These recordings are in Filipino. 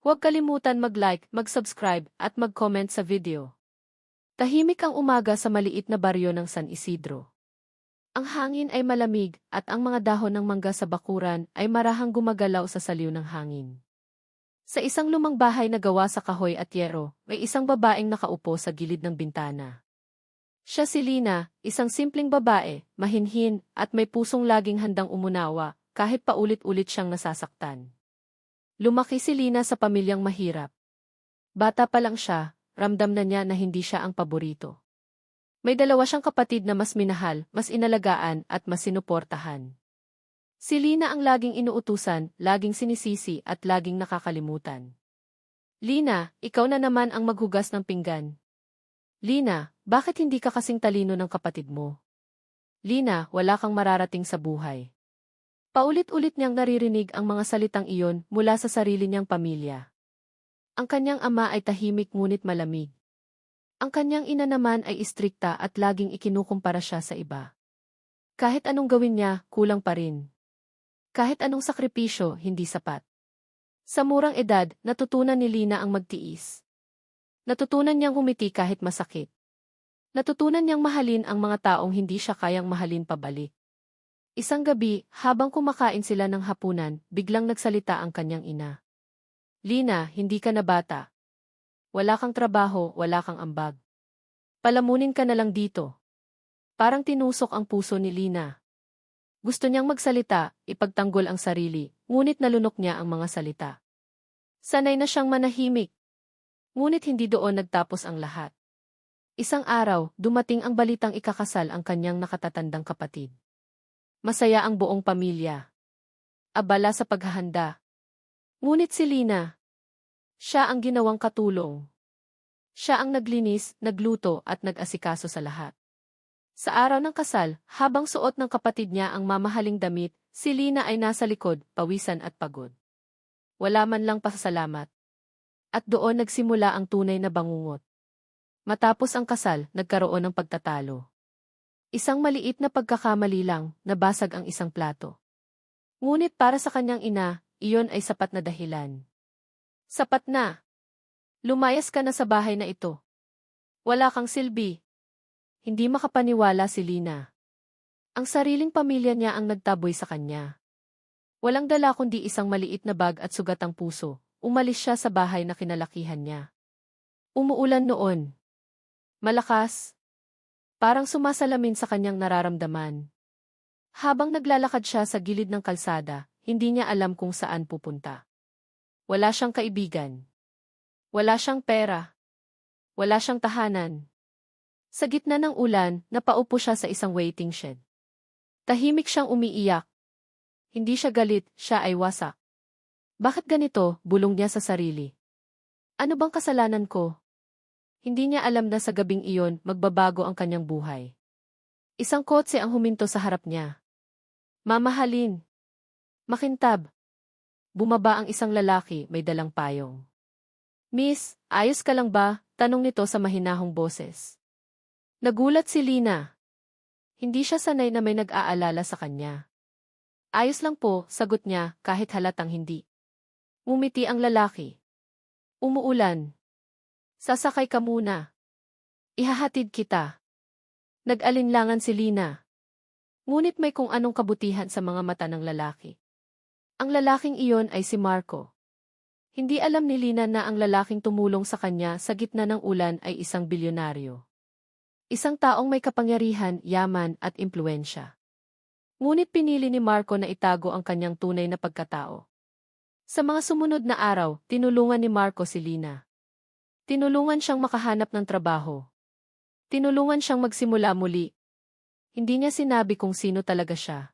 Huwag kalimutan mag-like, mag-subscribe, at mag-comment sa video. Tahimik ang umaga sa maliit na baryo ng San Isidro. Ang hangin ay malamig at ang mga dahon ng mangga sa bakuran ay marahang gumagalaw sa saliw ng hangin. Sa isang lumang bahay na gawa sa kahoy at yero, may isang babaeng nakaupo sa gilid ng bintana. Siya si Lina, isang simpleng babae, mahinhin, at may pusong laging handang umunawa, kahit paulit-ulit siyang nasasaktan. Lumaki si Lina sa pamilyang mahirap. Bata pa lang siya, ramdam na niya na hindi siya ang paborito. May dalawa siyang kapatid na mas minahal, mas inalagaan, at mas sinuportahan. Si Lina ang laging inuutusan, laging sinisisi, at laging nakakalimutan. Lina, ikaw na naman ang maghugas ng pinggan. Lina, bakit hindi ka kasing talino ng kapatid mo? Lina, wala kang mararating sa buhay. Paulit-ulit niyang naririnig ang mga salitang iyon mula sa sarili niyang pamilya. Ang kanyang ama ay tahimik ngunit malamig. Ang kanyang ina naman ay istrikta at laging ikinukumpara siya sa iba. Kahit anong gawin niya, kulang pa rin. Kahit anong sakripisyo, hindi sapat. Sa murang edad, natutunan ni Lina ang magtiis. Natutunan niyang humiti kahit masakit. Natutunan niyang mahalin ang mga taong hindi siya kayang mahalin pabalik. Isang gabi, habang kumakain sila ng hapunan, biglang nagsalita ang kanyang ina. Lina, hindi ka na bata. Wala kang trabaho, wala kang ambag. Palamunin ka na lang dito. Parang tinusok ang puso ni Lina. Gusto niyang magsalita, ipagtanggol ang sarili, ngunit nalunok niya ang mga salita. Sanay na siyang manahimik. Ngunit hindi doon nagtapos ang lahat. Isang araw, dumating ang balitang ikakasal ang kanyang nakatatandang kapatid. Masaya ang buong pamilya. Abala sa paghahanda. Ngunit si Lina, siya ang ginawang katulong. Siya ang naglinis, nagluto at nag-asikaso sa lahat. Sa araw ng kasal, habang suot ng kapatid niya ang mamahaling damit, si Lina ay nasa likod, pawisan at pagod. Wala man lang pasasalamat. At doon nagsimula ang tunay na bangungot. Matapos ang kasal, nagkaroon ng pagtatalo. Isang maliit na pagkakamali lang, nabasag ang isang plato. Ngunit para sa kanyang ina, iyon ay sapat na dahilan. Sapat na. Lumayas ka na sa bahay na ito. Wala kang silbi. Hindi makapaniwala si Lina. Ang sariling pamilya niya ang nagtaboy sa kanya. Walang dala kundi isang maliit na bag at sugatang puso. Umalis siya sa bahay na kinalakihan niya. Umuulan noon. Malakas. Parang sumasalamin sa kanyang nararamdaman. Habang naglalakad siya sa gilid ng kalsada, hindi niya alam kung saan pupunta. Wala siyang kaibigan. Wala siyang pera. Wala siyang tahanan. Sa gitna ng ulan, napaupo siya sa isang waiting shed. Tahimik siyang umiiyak. Hindi siya galit, siya ay wasak. Bakit ganito? Bulong niya sa sarili. Ano bang kasalanan ko? Hindi niya alam na sa gabing iyon, magbabago ang kanyang buhay. Isang kotse ang huminto sa harap niya. Mamahalin. Makintab. Bumaba ang isang lalaki, may dalang payong. Miss, ayos ka lang ba? Tanong nito sa mahinahong boses. Nagulat si Lina. Hindi siya sanay na may nag-aalala sa kanya. Ayos lang po, sagot niya, kahit halatang hindi. Ngumiti ang lalaki. Umuulan. Sasakay ka muna. Ihahatid kita. Nag-alinlangan si Lina. Ngunit may kung anong kabutihan sa mga mata ng lalaki. Ang lalaking iyon ay si Marco. Hindi alam ni Lina na ang lalaking tumulong sa kanya sa gitna ng ulan ay isang bilyonaryo. Isang taong may kapangyarihan, yaman at impluwensya. Ngunit pinili ni Marco na itago ang kanyang tunay na pagkatao. Sa mga sumunod na araw, tinulungan ni Marco si Lina. Tinulungan siyang makahanap ng trabaho. Tinulungan siyang magsimula muli. Hindi niya sinabi kung sino talaga siya.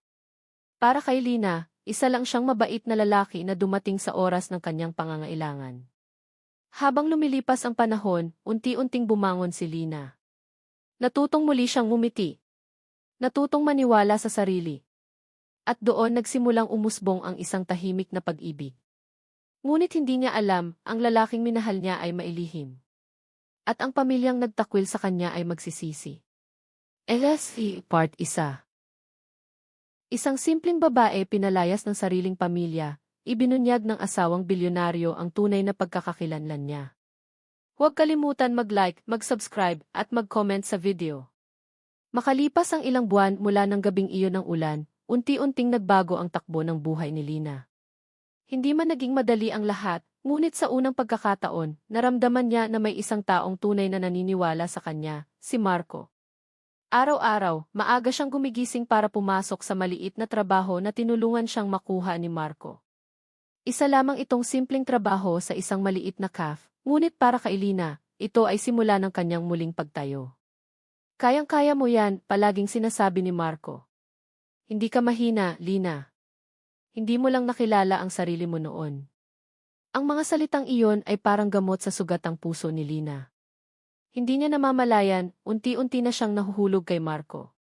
Para kay Lina, isa lang siyang mabait na lalaki na dumating sa oras ng kanyang pangangailangan. Habang lumilipas ang panahon, unti-unting bumangon si Lina. Natutong muli siyang ngumiti. Natutong maniwala sa sarili. At doon nagsimulang umusbong ang isang tahimik na pag-ibig. Ngunit hindi niya alam, ang lalaking minahal niya ay mailihim. At ang pamilyang nagtakwil sa kanya ay magsisisi. LSE Part 1. Isang simpleng babae pinalayas ng sariling pamilya, ibinunyag ng asawang bilyonaryo ang tunay na pagkakakilanlan niya. Huwag kalimutan mag-like, mag-subscribe, at mag-comment sa video. Makalipas ang ilang buwan mula ng gabing iyon ng ulan, unti-unting nagbago ang takbo ng buhay ni Lina. Hindi man naging madali ang lahat, ngunit sa unang pagkakataon, naramdaman niya na may isang taong tunay na naniniwala sa kanya, si Marco. Araw-araw, maaga siyang gumigising para pumasok sa maliit na trabaho na tinulungan siyang makuha ni Marco. Isa lamang itong simpleng trabaho sa isang maliit na cafe, ngunit para kay Lina, ito ay simula ng kanyang muling pagtayo. Kayang-kaya mo yan, palaging sinasabi ni Marco. Hindi ka mahina, Lina. Hindi mo lang nakilala ang sarili mo noon. Ang mga salitang iyon ay parang gamot sa sugatang puso ni Lina. Hindi niya namamalayan, unti-unti na siyang nahuhulog kay Marco.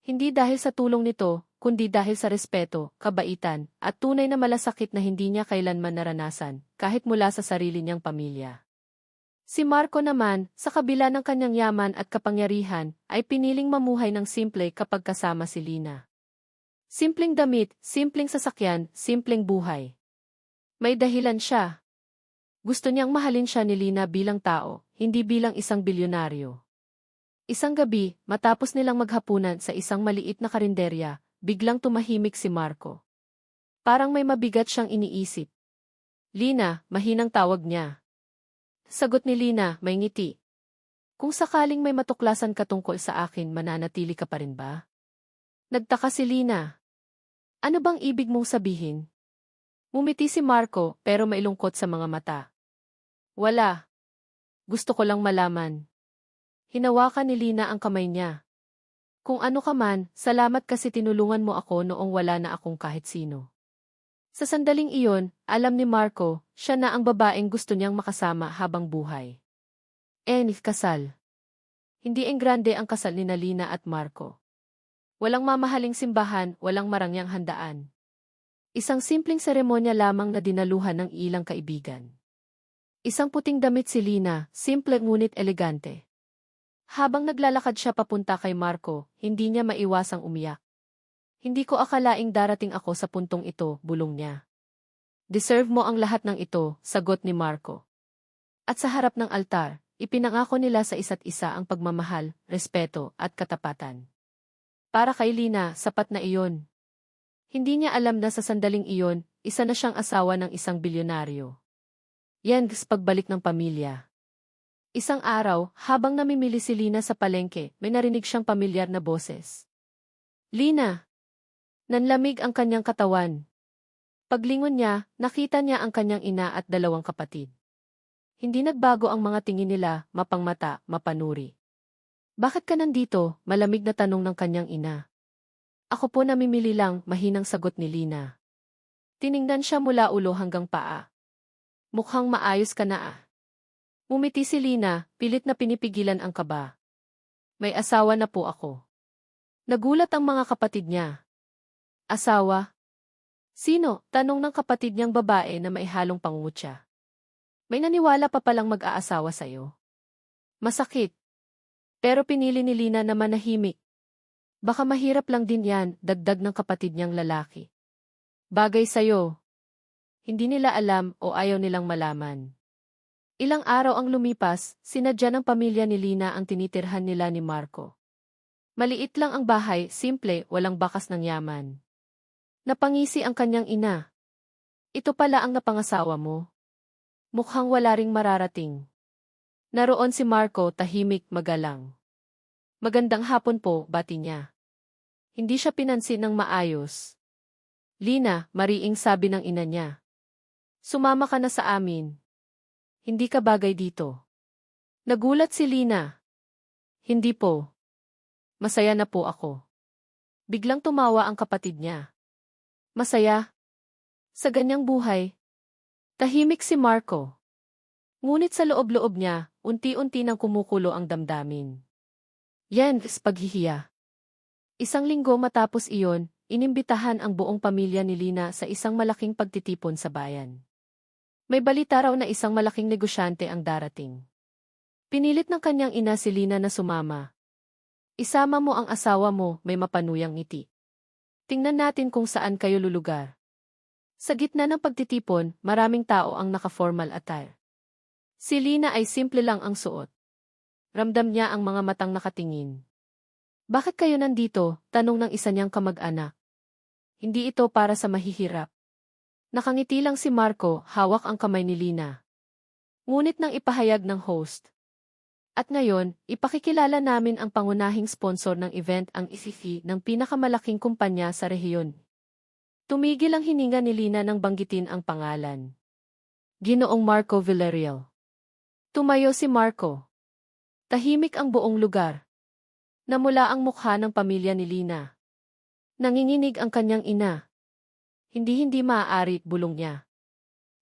Hindi dahil sa tulong nito, kundi dahil sa respeto, kabaitan, at tunay na malasakit na hindi niya kailanman naranasan, kahit mula sa sarili niyang pamilya. Si Marco naman, sa kabila ng kanyang yaman at kapangyarihan, ay piniling mamuhay ng simple kapag kasama si Lina. Simpleng damit, simpleng sasakyan, simpleng buhay. May dahilan siya. Gusto niyang mahalin siya ni Lina bilang tao, hindi bilang isang bilyonaryo. Isang gabi, matapos nilang maghapunan sa isang maliit na karinderya, biglang tumahimik si Marco. Parang may mabigat siyang iniisip. Lina, mahinang tawag niya. Sagot ni Lina, may ngiti. Kung sakaling may matuklasan ka tungkol sa akin, mananatili ka pa rin ba? Nagtaka si Lina. Ano bang ibig mong sabihin? Ngumiti si Marco pero mailungkot sa mga mata. Wala. Gusto ko lang malaman. Hinawakan ni Lina ang kamay niya. Kung ano ka man, salamat kasi tinulungan mo ako noong wala na akong kahit sino. Sa sandaling iyon, alam ni Marco, siya na ang babaeng gusto niyang makasama habang buhay. Kasal. Hindi engrande ang kasal ni Lina at Marco. Walang mamahaling simbahan, walang marangyang handaan. Isang simpleng seremonya lamang na dinaluhan ng ilang kaibigan. Isang puting damit si Lina, simple ngunit elegante. Habang naglalakad siya papunta kay Marco, hindi niya maiwasang umiyak. Hindi ko akalaing darating ako sa puntong ito, bulong niya. Deserve mo ang lahat ng ito, sagot ni Marco. At sa harap ng altar, ipinangako nila sa isa't isa ang pagmamahal, respeto, at katapatan. Para kay Lina, sapat na iyon. Hindi niya alam na sa sandaling iyon, isa na siyang asawa ng isang bilyonaryo. Yan pagbalik ng pamilya. Isang araw, habang namimili si Lina sa palengke, may narinig siyang pamilyar na boses. Lina! Nanlamig ang kanyang katawan. Paglingon niya, nakita niya ang kanyang ina at dalawang kapatid. Hindi nagbago ang mga tingin nila, mapangmata, mapanuri. Bakit ka nandito? Malamig na tanong ng kanyang ina. Ako po namimili lang, mahinang sagot ni Lina. Tiningnan siya mula ulo hanggang paa. Mukhang maayos ka na ah. Umiti si Lina, pilit na pinipigilan ang kaba. May asawa na po ako. Nagulat ang mga kapatid niya. Asawa? Sino? Tanong ng kapatid niyang babae na may halong pangungutya. May naniwala pa palang mag-aasawa sa'yo. Masakit. Pero pinili ni Lina na manahimik. Baka mahirap lang din yan, dagdag ng kapatid niyang lalaki. Bagay sa'yo. Hindi nila alam o ayaw nilang malaman. Ilang araw ang lumipas, sinadya ng pamilya ni Lina ang tinitirhan nila ni Marco. Maliit lang ang bahay, simple, walang bakas ng yaman. Napangisi ang kanyang ina. Ito pala ang napangasawa mo. Mukhang wala ring mararating. Naroon si Marco, tahimik, magalang. Magandang hapon po, bati niya. Hindi siya pinansin ng maayos. Lina, mariing sabi ng ina niya. Sumama ka na sa amin. Hindi ka bagay dito. Nagulat si Lina. Hindi po. Masaya na po ako. Biglang tumawa ang kapatid niya. Masaya? Sa ganyang buhay? Tahimik si Marco. Ngunit sa loob-loob niya, unti-unti nang kumukulo ang damdamin. Yan, paghihiya. Isang linggo matapos iyon, inimbitahan ang buong pamilya ni Lina sa isang malaking pagtitipon sa bayan. May balita raw na isang malaking negosyante ang darating. Pinilit ng kanyang ina si Lina na sumama. Isama mo ang asawa mo, may mapanuyang ngiti. Tingnan natin kung saan kayo lulugar. Sa gitna ng pagtitipon, maraming tao ang naka-formal attire. Si Lina ay simple lang ang suot. Ramdam niya ang mga matang nakatingin. Bakit kayo nandito? Tanong ng isa niyang kamag-anak. Hindi ito para sa mahihirap. Nakangiti lang si Marco, hawak ang kamay ni Lina. Ngunit nang ipahayag ng host. At ngayon, ipakikilala namin ang pangunahing sponsor ng event, ang ICC ng pinakamalaking kumpanya sa rehiyon. Tumigil ang hininga ni Lina nang banggitin ang pangalan. Ginoong Marco Villarreal. Tumayo si Marco. Tahimik ang buong lugar. Namula ang mukha ng pamilya ni Lina. Nanginginig ang kanyang ina. Hindi maaari, bulong niya.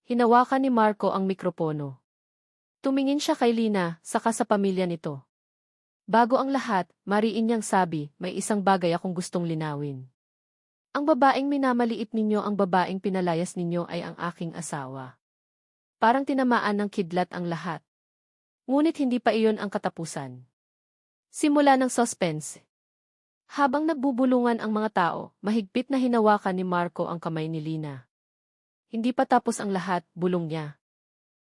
Hinawakan ni Marco ang mikropono. Tumingin siya kay Lina, saka sa pamilya nito. Bago ang lahat, mariin niyang sabi, may isang bagay akong gustong linawin. Ang babaeng minamaliit ninyo, ang babaeng pinalayas ninyo ay ang aking asawa. Parang tinamaan ng kidlat ang lahat. Ngunit hindi pa iyon ang katapusan. Simula ng suspense. Habang nagbubulungan ang mga tao, mahigpit na hinawakan ni Marco ang kamay ni Lina. Hindi pa tapos ang lahat, bulong niya.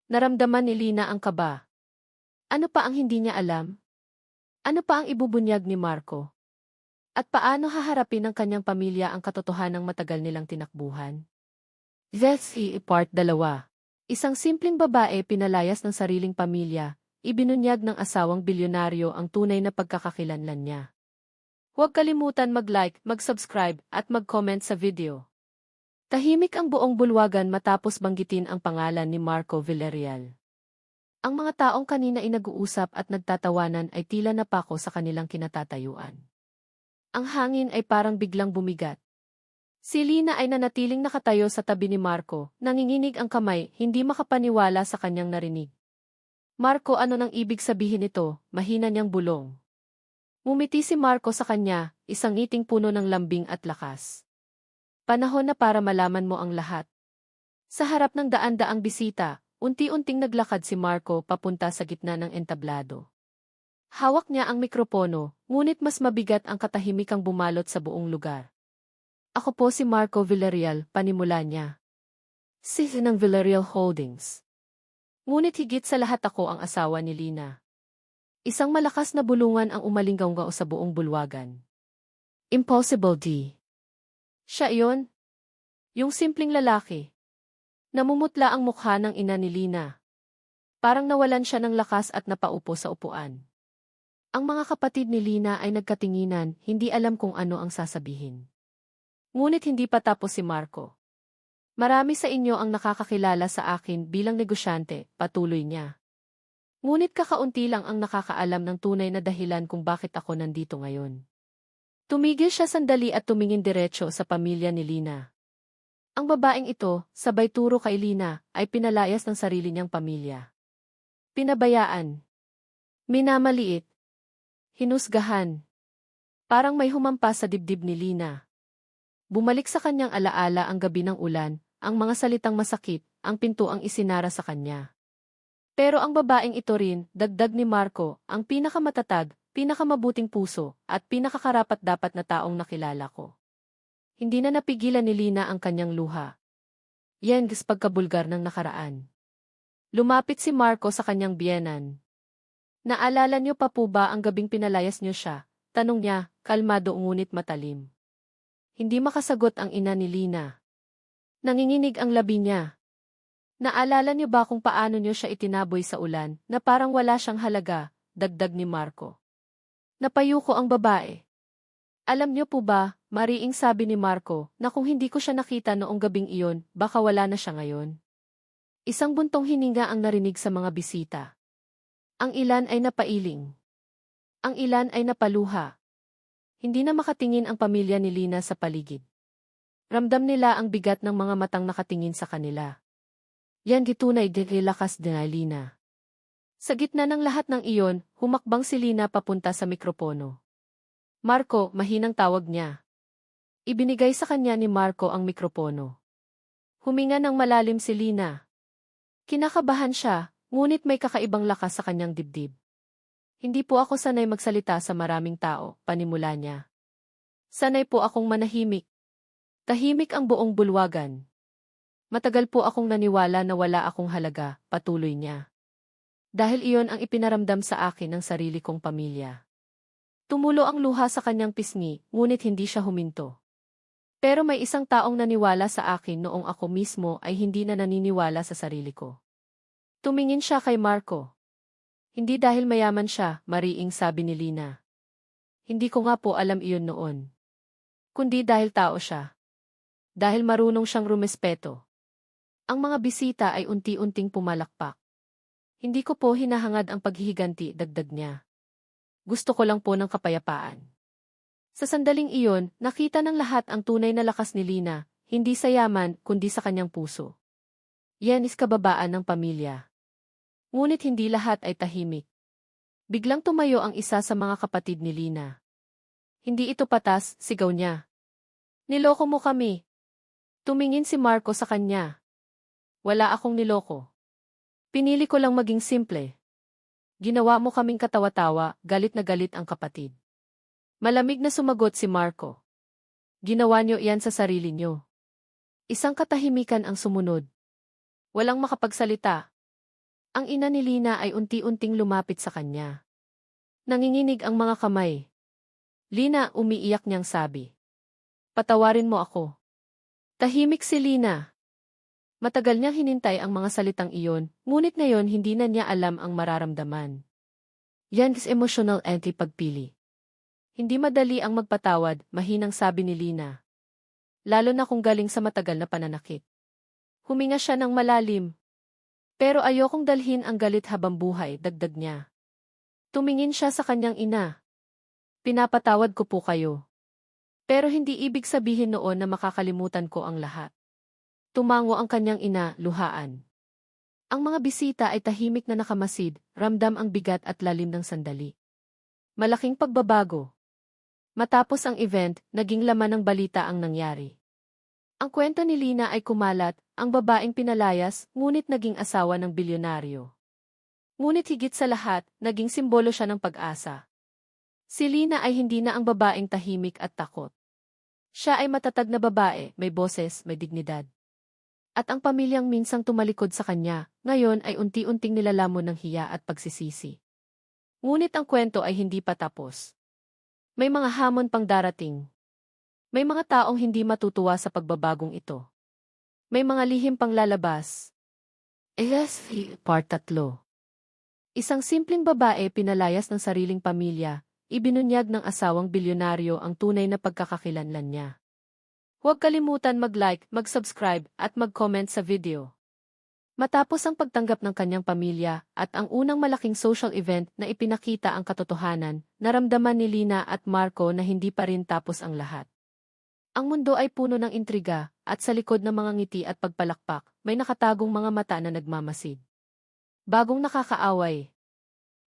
Naramdaman ni Lina ang kaba. Ano pa ang hindi niya alam? Ano pa ang ibubunyag ni Marco? At paano haharapin ng kanyang pamilya ang katotohanang matagal nilang tinakbuhan? Jessie, Part 2. Isang simpleng babae pinalayas ng sariling pamilya, ibinunyag ng asawang bilyonaryo ang tunay na pagkakakilanlan niya. Huwag kalimutan mag-like, mag-subscribe, at mag-comment sa video. Tahimik ang buong bulwagan matapos banggitin ang pangalan ni Marco Villarreal. Ang mga taong kanina ay nag-uusap at nagtatawanan ay tila napako sa kanilang kinatatayuan. Ang hangin ay parang biglang bumigat. Si Lina ay nanatiling nakatayo sa tabi ni Marco, nanginginig ang kamay, hindi makapaniwala sa kanyang narinig. Marco, ano nang ibig sabihin nito? Mahina niyang bulong. Ngumiti si Marco sa kanya, isang ngiting puno ng lambing at lakas. Panahon na para malaman mo ang lahat. Sa harap ng daan-daang bisita, unti-unting naglakad si Marco papunta sa gitna ng entablado. Hawak niya ang mikropono, ngunit mas mabigat ang katahimikang bumalot sa buong lugar. Ako po si Marco Villarreal, panimula niya. CEO ng Villarreal Holdings. Ngunit higit sa lahat ako ang asawa ni Lina. Isang malakas na bulungan ang umalinggaw sa buong bulwagan. Impossible D. Siya iyon? Yung simpleng lalaki. Namumutla ang mukha ng ina ni Lina. Parang nawalan siya ng lakas at napaupo sa upuan. Ang mga kapatid ni Lina ay nagkatinginan, hindi alam kung ano ang sasabihin. Ngunit hindi pa tapos si Marco. Marami sa inyo ang nakakakilala sa akin bilang negosyante, patuloy niya. Ngunit kakaunti lang ang nakakaalam ng tunay na dahilan kung bakit ako nandito ngayon. Tumigil siya sandali at tumingin diretso sa pamilya ni Lina. Ang babaeng ito, sabay turo kay Lina, ay pinalayas ng sarili niyang pamilya. Pinabayaan. Minamaliit. Hinusgahan. Parang may humampas sa dibdib ni Lina. Bumalik sa kanyang alaala ang gabi ng ulan, ang mga salitang masakit, ang pintuang isinara sa kanya. Pero ang babaeng ito rin, dagdag ni Marco, ang pinakamatatag, pinakamabuting puso, at pinakakarapat-dapat na taong nakilala ko. Hindi na napigilan ni Lina ang kanyang luha. Yan pagkabulgar ng nakaraan. Lumapit si Marco sa kanyang biyenan. Naalala niyo pa po ba ang gabing pinalayas niyo siya? Tanong niya, kalmado ngunit matalim. Hindi makasagot ang ina ni Lina. Nanginginig ang labi niya. Naalala niyo ba kung paano niyo siya itinaboy sa ulan, na parang wala siyang halaga, dagdag ni Marco. Napayuko ang babae. Alam niyo po ba, mariing sabi ni Marco, na kung hindi ko siya nakita noong gabing iyon, baka wala na siya ngayon. Isang buntong hininga ang narinig sa mga bisita. Ang ilan ay napailing. Ang ilan ay napaluha. Hindi na makatingin ang pamilya ni Lina sa paligid. Ramdam nila ang bigat ng mga matang nakatingin sa kanila. Yan gitunay lakas ni Lina. Sa gitna ng lahat ng iyon, humakbang si Lina papunta sa mikropono. Marco, mahinang tawag niya. Ibinigay sa kanya ni Marco ang mikropono. Huminga ng malalim si Lina. Kinakabahan siya, ngunit may kakaibang lakas sa kanyang dibdib. Hindi po ako sanay magsalita sa maraming tao, panimula niya. Sanay po akong manahimik. Tahimik ang buong bulwagan. Matagal po akong naniwala na wala akong halaga, patuloy niya. Dahil iyon ang ipinaramdam sa akin ng sarili kong pamilya. Tumulo ang luha sa kanyang pisngi, ngunit hindi siya huminto. Pero may isang taong naniwala sa akin noong ako mismo ay hindi na naniniwala sa sarili ko. Tumingin siya kay Marco. Hindi dahil mayaman siya, mariing sabi ni Lina. Hindi ko nga po alam iyon noon. Kundi dahil tao siya. Dahil marunong siyang rumespeto. Ang mga bisita ay unti-unting pumalakpak. Hindi ko po hinahangad ang paghihiganti, dagdag niya. Gusto ko lang po ng kapayapaan. Sa sandaling iyon, nakita ng lahat ang tunay na lakas ni Lina, hindi sa yaman kundi sa kanyang puso. Yan is kababaan ng pamilya. Ngunit hindi lahat ay tahimik. Biglang tumayo ang isa sa mga kapatid ni Lina. Hindi ito patas, sigaw niya. Niloko mo kami. Tumingin si Marco sa kanya. Wala akong niloko. Pinili ko lang maging simple. Ginawa mo kaming katawa-tawa, galit na galit ang kapatid. Malamig na sumagot si Marco. Ginawa niyo iyan sa sarili niyo. Isang katahimikan ang sumunod. Walang makapagsalita. Ang ina ni Lina ay unti-unting lumapit sa kanya. Nanginginig ang mga kamay. Lina, umiiyak niyang sabi. Patawarin mo ako. Tahimik si Lina. Matagal niyang hinintay ang mga salitang iyon, ngunit ngayon hindi na niya alam ang mararamdaman. Yan is emotional anti-pagpili. Hindi madali ang magpatawad, mahinang sabi ni Lina. Lalo na kung galing sa matagal na pananakit. Huminga siya ng malalim. Pero ayokong dalhin ang galit habang buhay, dagdag niya. Tumingin siya sa kanyang ina. Pinapatawad ko po kayo. Pero hindi ibig sabihin noon na makakalimutan ko ang lahat. Tumango ang kanyang ina, luhaan. Ang mga bisita ay tahimik na nakamasid, ramdam ang bigat at lalim ng sandali. Malaking pagbabago. Matapos ang event, naging laman ng balita ang nangyari. Ang kwento ni Lina ay kumalat, ang babaeng pinalayas, ngunit naging asawa ng bilyonaryo. Ngunit higit sa lahat, naging simbolo siya ng pag-asa. Si Lina ay hindi na ang babaeng tahimik at takot. Siya ay matatag na babae, may boses, may dignidad. At ang pamilyang minsang tumalikod sa kanya, ngayon ay unti-unting nilalamon ng hiya at pagsisisi. Ngunit ang kwento ay hindi pa tapos. May mga hamon pang darating. May mga taong hindi matutuwa sa pagbabagong ito. May mga lihim pang lalabas. Part 3. Isang simpleng babae pinalayas ng sariling pamilya, ibinunyag ng asawang bilyonaryo ang tunay na pagkakakilanlan niya. Huwag kalimutan mag-like, mag-subscribe, at mag-comment sa video. Matapos ang pagtanggap ng kanyang pamilya at ang unang malaking social event na ipinakita ang katotohanan, naramdaman ni Lina at Marco na hindi pa rin tapos ang lahat. Ang mundo ay puno ng intriga, at sa likod ng mga ngiti at pagpalakpak, may nakatagong mga mata na nagmamasid. Bagong nakakaaway.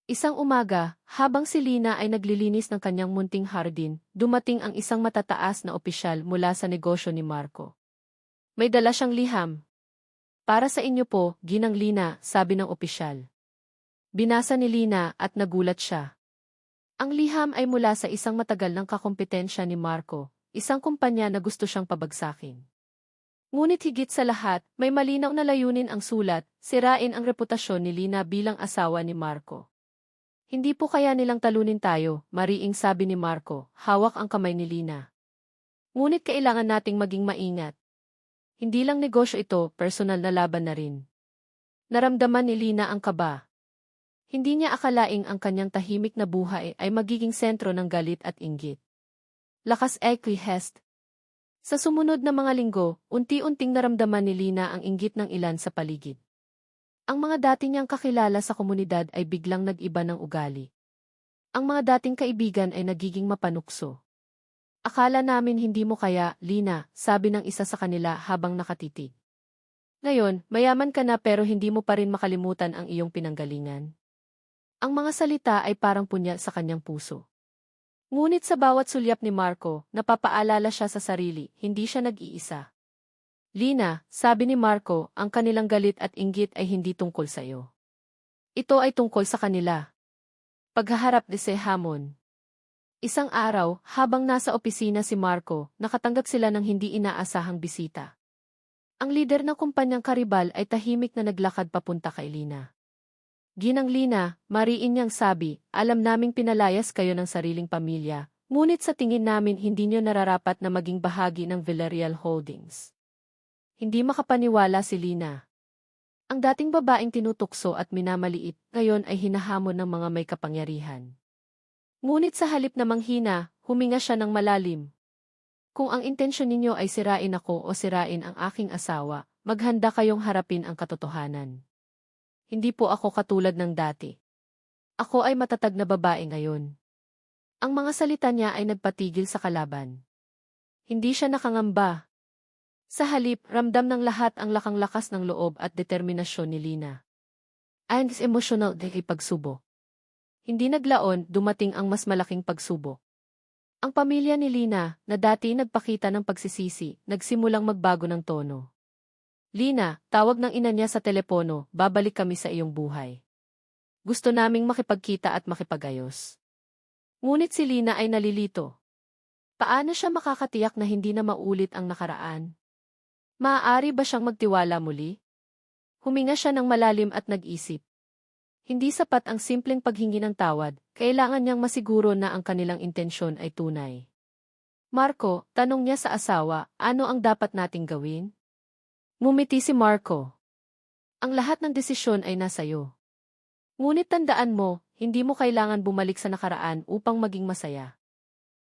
Isang umaga, habang si Lina ay naglilinis ng kanyang munting hardin, dumating ang isang matataas na opisyal mula sa negosyo ni Marco. May dala siyang liham. Para sa inyo po, Ginang Lina, sabi ng opisyal. Binasa ni Lina at nagulat siya. Ang liham ay mula sa isang matagal ng kakompetensya ni Marco, isang kumpanya na gusto siyang pabagsakin. Ngunit higit sa lahat, may malinaw na layunin ang sulat, sirain ang reputasyon ni Lina bilang asawa ni Marco. Hindi po kaya nilang talunin tayo, mariing sabi ni Marco, hawak ang kamay ni Lina. Ngunit kailangan nating maging maingat. Hindi lang negosyo ito, personal na laban na rin. Naramdaman ni Lina ang kaba. Hindi niya akalaing ang kanyang tahimik na buhay ay magiging sentro ng galit at inggit. Lakas equihest. Sa sumunod na mga linggo, unti-unting naramdaman ni Lina ang inggit ng ilan sa paligid. Ang mga dati niyang kakilala sa komunidad ay biglang nag-iba ng ugali. Ang mga dating kaibigan ay nagiging mapanukso. Akala namin hindi mo kaya, Lina, sabi ng isa sa kanila habang nakatitig. Ngayon, mayaman ka na pero hindi mo pa rin makalimutan ang iyong pinanggalingan. Ang mga salita ay parang punya sa kanyang puso. Ngunit sa bawat sulyap ni Marco, napapaalala siya sa sarili, hindi siya nag-iisa. Lina, sabi ni Marco, ang kanilang galit at inggit ay hindi tungkol sa iyo. Ito ay tungkol sa kanila. Paghaharap de sa hamon. Isang araw, habang nasa opisina si Marco, nakatanggap sila ng hindi inaasahang bisita. Ang lider ng kumpanyang karibal ay tahimik na naglakad papunta kay Lina. Ginang Lina, mariin niyang sabi, alam naming pinalayas kayo ng sariling pamilya, ngunit sa tingin namin hindi niyo nararapat na maging bahagi ng Villarreal Holdings. Hindi makapaniwala si Lina. Ang dating babaeng tinutukso at minamaliit, ngayon ay hinahamon ng mga may kapangyarihan. Ngunit sa halip na manghina, huminga siya ng malalim. Kung ang intensyon ninyo ay sirain ako o sirain ang aking asawa, maghanda kayong harapin ang katotohanan. Hindi po ako katulad ng dati. Ako ay matatag na babae ngayon. Ang mga salita niya ay nagpatigil sa kalaban. Hindi siya nakangamba. Sa halip, ramdam ng lahat ang lakang-lakas ng loob at determinasyon ni Lina. Ang emotional de pagsubo. Hindi naglaon, dumating ang mas malaking pagsubo. Ang pamilya ni Lina, na dati nagpakita ng pagsisisi, nagsimulang magbago ng tono. Lina, tawag ng ina niya sa telepono, babalik kami sa iyong buhay. Gusto naming makipagkita at makipagayos. Ngunit si Lina ay nalilito. Paano siya makakatiyak na hindi na maulit ang nakaraan? Maaari ba siyang magtiwala muli? Huminga siya ng malalim at nag-isip. Hindi sapat ang simpleng paghingi ng tawad, kailangan niyang masiguro na ang kanilang intensyon ay tunay. Marco, tanong niya sa asawa, ano ang dapat nating gawin? Ngumiti si Marco. Ang lahat ng desisyon ay nasa iyo. Ngunit tandaan mo, hindi mo kailangan bumalik sa nakaraan upang maging masaya.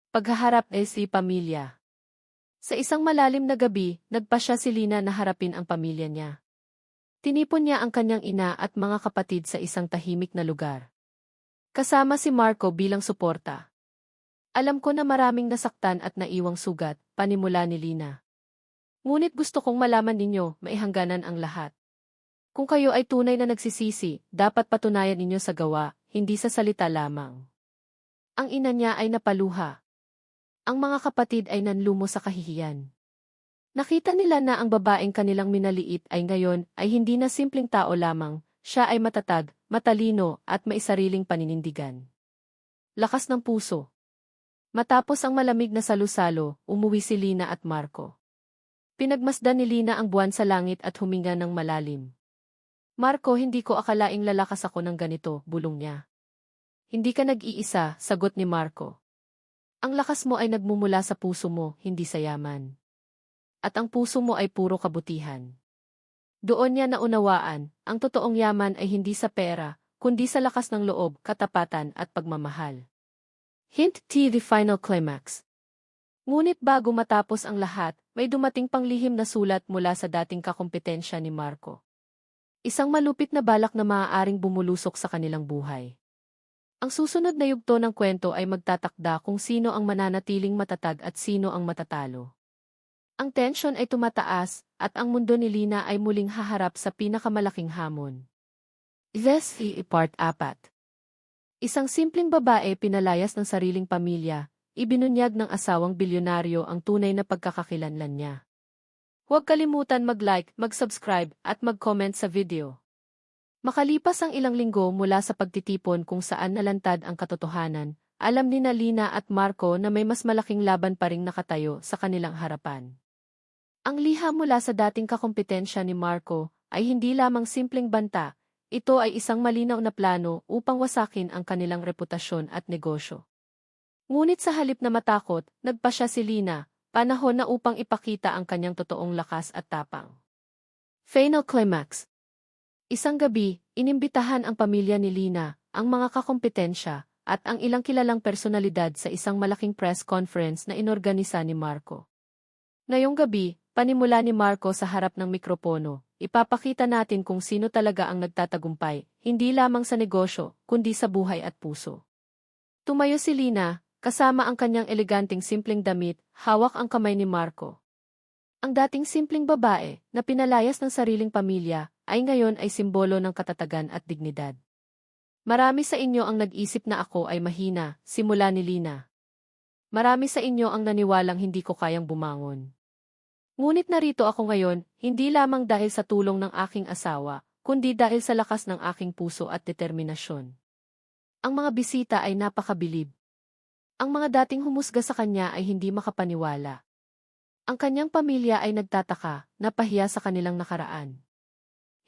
Paghaharap ay si pamilya. Sa isang malalim na gabi, nagpasya si Lina na harapin ang pamilya niya. Tinipon niya ang kanyang ina at mga kapatid sa isang tahimik na lugar. Kasama si Marco bilang suporta. Alam ko na maraming nasaktan at naiwang sugat, panimula ni Lina. Ngunit gusto kong malaman ninyo, maihangganan ang lahat. Kung kayo ay tunay na nagsisisi, dapat patunayan ninyo sa gawa, hindi sa salita lamang. Ang ina niya ay napaluha. Ang mga kapatid ay nanlumo sa kahihiyan. Nakita nila na ang babaeng kanilang minaliit ay ngayon ay hindi na simpleng tao lamang, siya ay matatag, matalino at may sariling paninindigan. Lakas ng puso. Matapos ang malamig na salusalo, umuwi si Lina at Marco. Pinagmasdan ni Lina ang buwan sa langit at huminga ng malalim. Marco, hindi ko akalaing lalakas ako ng ganito, bulong niya. Hindi ka nag-iisa, sagot ni Marco. Ang lakas mo ay nagmumula sa puso mo, hindi sa yaman. At ang puso mo ay puro kabutihan. Doon niya naunawaan, ang totoong yaman ay hindi sa pera, kundi sa lakas ng loob, katapatan at pagmamahal. Hint T. The Final Climax. Ngunit bago matapos ang lahat, may dumating pang lihim na sulat mula sa dating kakumpetensya ni Marco. Isang malupit na balak na maaaring bumulusok sa kanilang buhay. Ang susunod na yugto ng kwento ay magtatakda kung sino ang mananatiling matatag at sino ang matatalo. Ang tensyon ay tumataas, at ang mundo ni Lina ay muling haharap sa pinakamalaking hamon. This is Part 4. Isang simpleng babae pinalayas ng sariling pamilya, ibinunyag ng asawang bilyonaryo ang tunay na pagkakakilanlan niya. Huwag kalimutan mag-like, mag-subscribe, at mag-comment sa video. Makalipas ang ilang linggo mula sa pagtitipon kung saan nalantad ang katotohanan, alam ni Lina at Marco na may mas malaking laban pa ring nakatayo sa kanilang harapan. Ang liha mula sa dating kakumpetensya ni Marco ay hindi lamang simpleng banta, ito ay isang malinaw na plano upang wasakin ang kanilang reputasyon at negosyo. Ngunit sa halip na matakot, nagpasya si Lina, panahon na upang ipakita ang kanyang totoong lakas at tapang. Final Climax. Isang gabi, inimbitahan ang pamilya ni Lina, ang mga kakumpetensya, at ang ilang kilalang personalidad sa isang malaking press conference na inorganisa ni Marco. Ngayong gabi, panimula ni Marco sa harap ng mikropono, ipapakita natin kung sino talaga ang nagtatagumpay, hindi lamang sa negosyo, kundi sa buhay at puso. Tumayo si Lina, kasama ang kanyang eleganteng simpleng damit, hawak ang kamay ni Marco. Ang dating simpleng babae, na pinalayas ng sariling pamilya, ay ngayon ay simbolo ng katatagan at dignidad. Marami sa inyo ang nag-isip na ako ay mahina, simula ni Lina. Marami sa inyo ang naniwalang hindi ko kayang bumangon. Ngunit narito ako ngayon, hindi lamang dahil sa tulong ng aking asawa, kundi dahil sa lakas ng aking puso at determinasyon. Ang mga bisita ay napakabilib. Ang mga dating humusga sa kanya ay hindi makapaniwala. Ang kanyang pamilya ay nagtataka, napahiya sa kanilang nakaraan.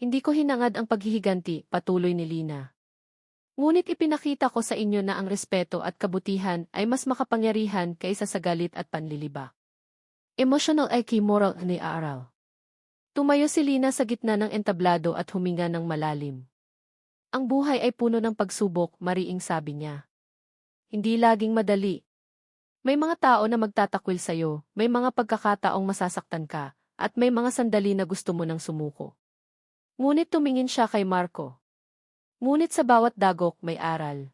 Hindi ko hinangad ang paghihiganti, patuloy ni Lina. Ngunit ipinakita ko sa inyo na ang respeto at kabutihan ay mas makapangyarihan kaysa sa galit at panlilibak. Emotional IQ moral ni aral. Tumayo si Lina sa gitna ng entablado at huminga ng malalim. Ang buhay ay puno ng pagsubok, mariing sabi niya. Hindi laging madali. May mga tao na magtatakwil sa'yo, may mga pagkakataong masasaktan ka, at may mga sandali na gusto mo nang sumuko. Ngunit tumingin siya kay Marco. Ngunit sa bawat dagok may aral.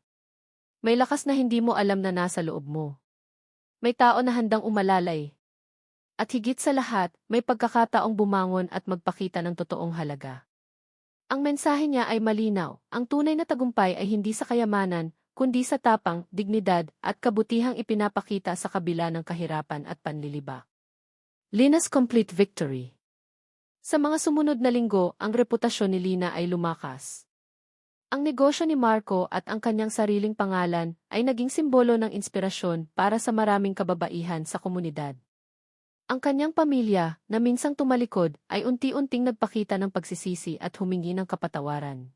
May lakas na hindi mo alam na nasa loob mo. May tao na handang umalalay. At higit sa lahat, may pagkakataong bumangon at magpakita ng totoong halaga. Ang mensahe niya ay malinaw, ang tunay na tagumpay ay hindi sa kayamanan, kundi sa tapang, dignidad, at kabutihang ipinapakita sa kabila ng kahirapan at panlilibak. Lina's complete victory. Sa mga sumunod na linggo, ang reputasyon ni Lina ay lumakas. Ang negosyo ni Marco at ang kanyang sariling pangalan ay naging simbolo ng inspirasyon para sa maraming kababaihan sa komunidad. Ang kanyang pamilya, na minsang tumalikod, ay unti-unting nagpakita ng pagsisisi at humingi ng kapatawaran.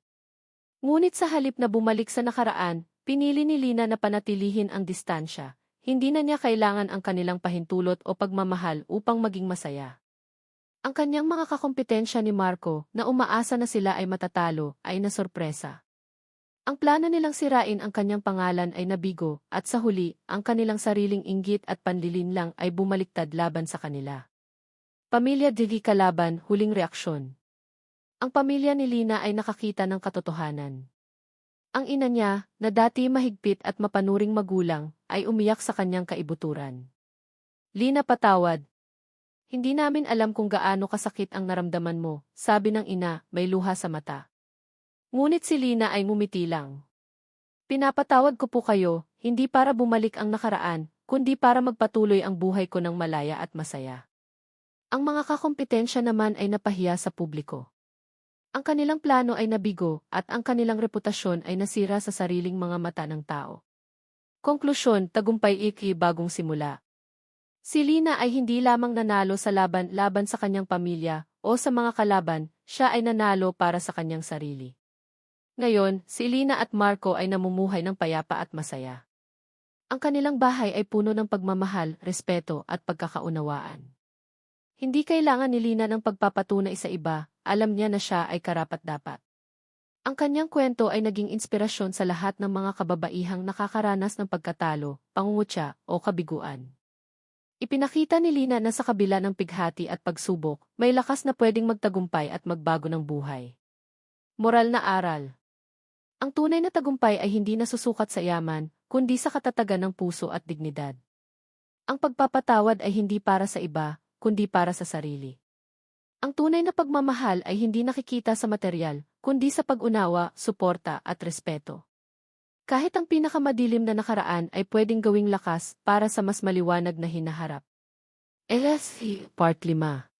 Ngunit sa halip na bumalik sa nakaraan, pinili ni Lina na panatilihin ang distansya. Hindi na niya kailangan ang kanilang pahintulot o pagmamahal upang maging masaya. Ang kanyang mga kakompetensya ni Marco, na umaasa na sila ay matatalo, ay nasorpresa. Ang plano nilang sirain ang kanyang pangalan ay nabigo, at sa huli, ang kanilang sariling inggit at panlilinlang ay bumaliktad laban sa kanila. Pamilya Digi kalaban, huling reaksyon. Ang pamilya ni Lina ay nakakita ng katotohanan. Ang ina niya, na dati mahigpit at mapanuring magulang, ay umiyak sa kanyang kaibuturan. Lina, patawad. Hindi namin alam kung gaano kasakit ang naramdaman mo, sabi ng ina, may luha sa mata. Ngunit si Lina ay ngumiti lang. Pinapatawad ko po kayo, hindi para bumalik ang nakaraan, kundi para magpatuloy ang buhay ko ng malaya at masaya. Ang mga kakompetensya naman ay napahiya sa publiko. Ang kanilang plano ay nabigo, at ang kanilang reputasyon ay nasira sa sariling mga mata ng tao. Konklusyon, tagumpay bagong simula. Si Lina ay hindi lamang nanalo sa laban sa kanyang pamilya, o sa mga kalaban, siya ay nanalo para sa kanyang sarili. Ngayon, si Lina at Marco ay namumuhay ng payapa at masaya. Ang kanilang bahay ay puno ng pagmamahal, respeto at pagkakaunawaan. Hindi kailangan ni Lina ng pagpapatunay sa iba, alam niya na siya ay karapat-dapat. Ang kanyang kwento ay naging inspirasyon sa lahat ng mga kababaihang nakakaranas ng pagkatalo, pangungutya o kabiguan. Ipinakita ni Lina na sa kabila ng pighati at pagsubok, may lakas na pwedeng magtagumpay at magbago ng buhay. Moral na aral. Ang tunay na tagumpay ay hindi nasusukat sa yaman, kundi sa katatagan ng puso at dignidad. Ang pagpapatawad ay hindi para sa iba, kundi para sa sarili. Ang tunay na pagmamahal ay hindi nakikita sa material, kundi sa pag-unawa, suporta at respeto. Kahit ang pinakamadilim na nakaraan ay pwedeng gawing lakas para sa mas maliwanag na hinaharap. LSC Part 5